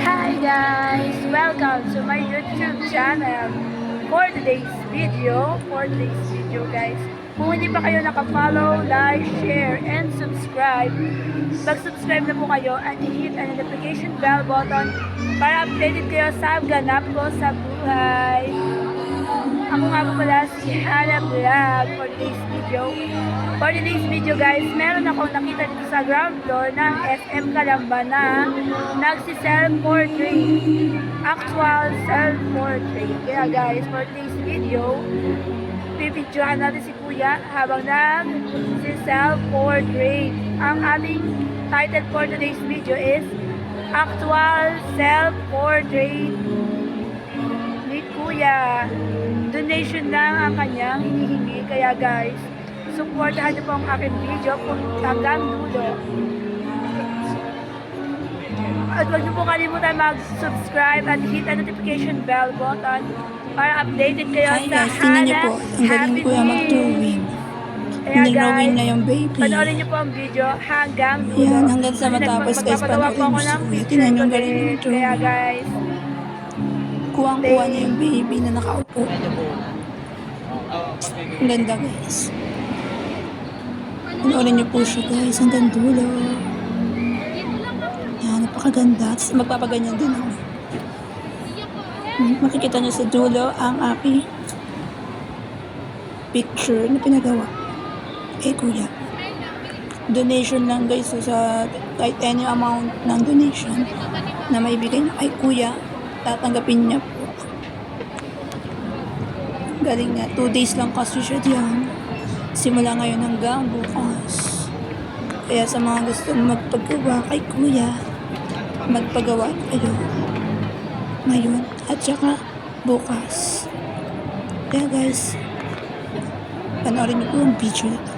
Hi guys! Welcome to my YouTube channel. For today's video guys, kung hindi pa kayo naka-follow, like, share, and subscribe, mag-subscribe na po kayo at i-hit ang notification bell button para updated kayo sa ganap ko sa buhay. Ako nga po pala si Hannah Vlog for today's video. For today's video guys, meron akong nakita dito sa ground floor ng SM Calamba na nagsi-self-portrait. Actual self-portrait. Kaya guys, for today's video, pipidyohan natin si Kuya habang nag-self-portrait. Ang ating title for today's video is Actual Self-Portrait ni Kuya. Donation lang ang kanyang hinihingi. Kaya guys, supportahan niyo po ang aking video kung hanggang dulo. At huwag niyo po kalimutan mag-subscribe at hit ang notification bell button para updated kayo Hi sa guys, tingnan niyo po. Ang galing ni Kuya mag-drawing. Nag-drawing na yung baby. Panoorin niyo po ang video hanggang dulo. Yan, hanggang sa matapos guys, panoorin niyo si Kuya. Tingnan niyo ang galing Kaya mag-drawing. guys, Kuwang-kuha niya yung baby na nakaupo. Ang ganda guys. Panoorin niyo po siya guys, hanggang dulo. Yan, napakaganda. Tapos magpapaganyan din ako. Makikita niyo sa dulo ang aking picture na pinagawa kay Kuya. Donation lang guys, so sa kahit any amount ng donation na maibigay niyo kay Kuya, tatanggapin niya po. Galing nga, 2 days lang kasi siya diyan. Simula ngayon hanggang bukas. Kaya sa mga gusto magpagawa kay Kuya, magpagawa kayo ngayon at saka bukas. Kaya guys, panoorin niyo po ang video na to.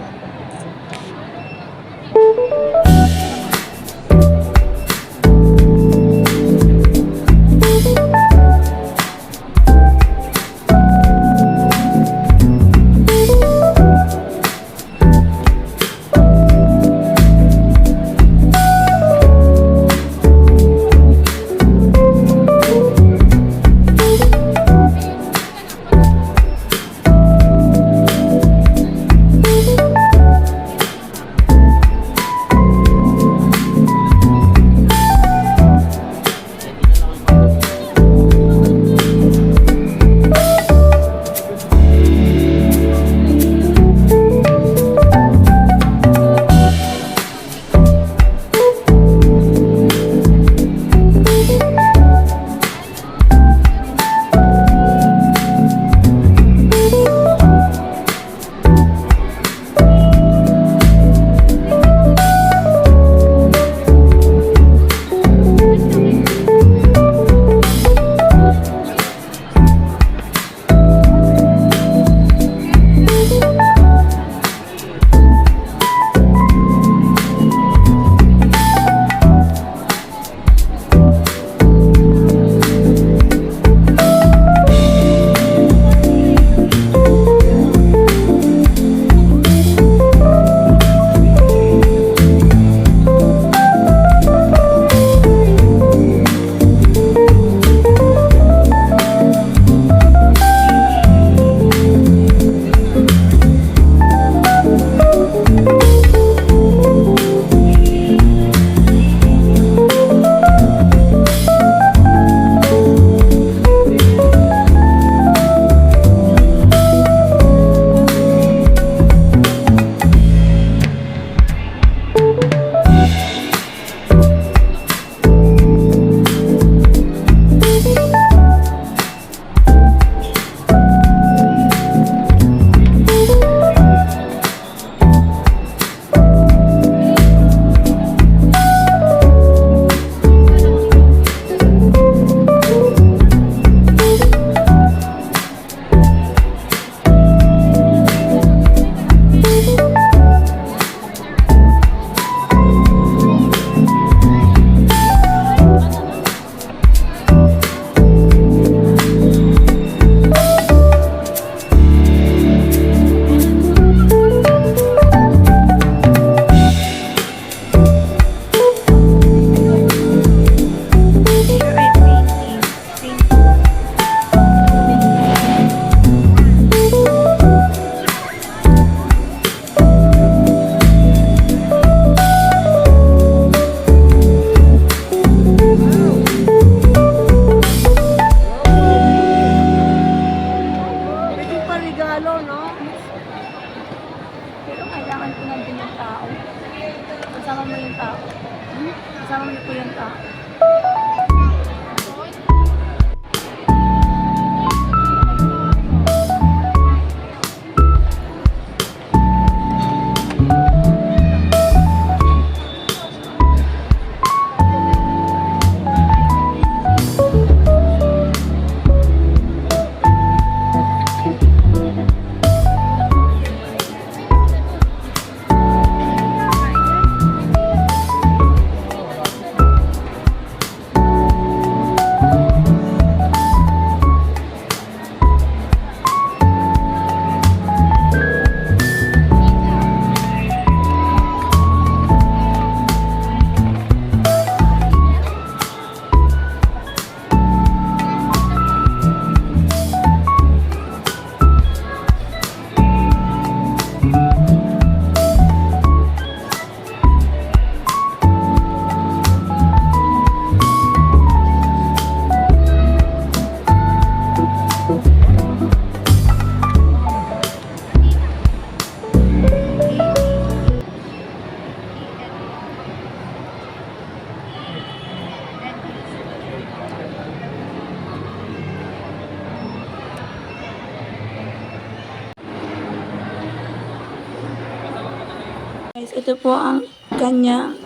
Guys, ito po ang kanya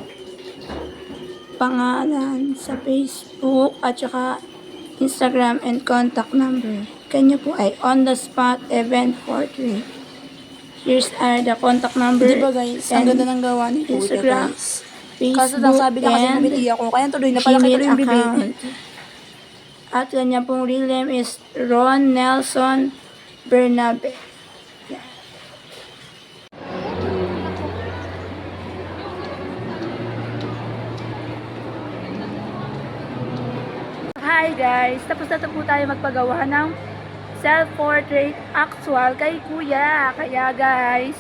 pangalan sa Facebook at saka Instagram and contact number. Kanya po ay On The Spot Event Portrait. Here's are the contact number. Di ba guys, ang ganda ng gawa ni Kuya Instagram, guys. Facebook, Kaso lang sabi na kasi and bumiti ako, kaya tuloy na pala kayo Gmail yung bibig. account. At kanya pong real name is Ron Nelson Bernabe. Yan. Hi guys! Tapos na po tayo magpagawa ng self-portrait actual kay Kuya. Kaya guys,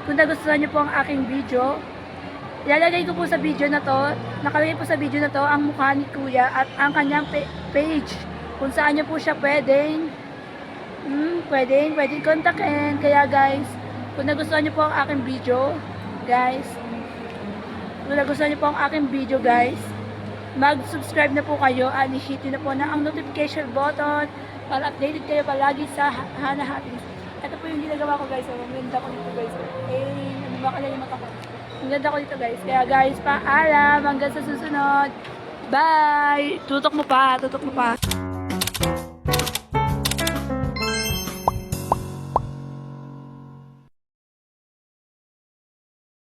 kung nagustuhan niyo po ang aking video, ilalagay ko po sa video na to, nakalagay po sa video na to ang mukha ni Kuya at ang kanyang page kung saan niyo po siya pwedeng kontakin. Kaya guys, kung nagustuhan niyo po ang aking video, guys, mag-subscribe na po kayo at i-hit na po na ang notification button para updated kayo palagi sa Hana Happiness. Ito po yung ginagawa ko guys. Ang ganda ko dito guys. Ano ba kaya yung mata ko? Ang ganda ko dito guys. Kaya guys, paalam hanggang sa susunod. Bye! Tutok mo pa.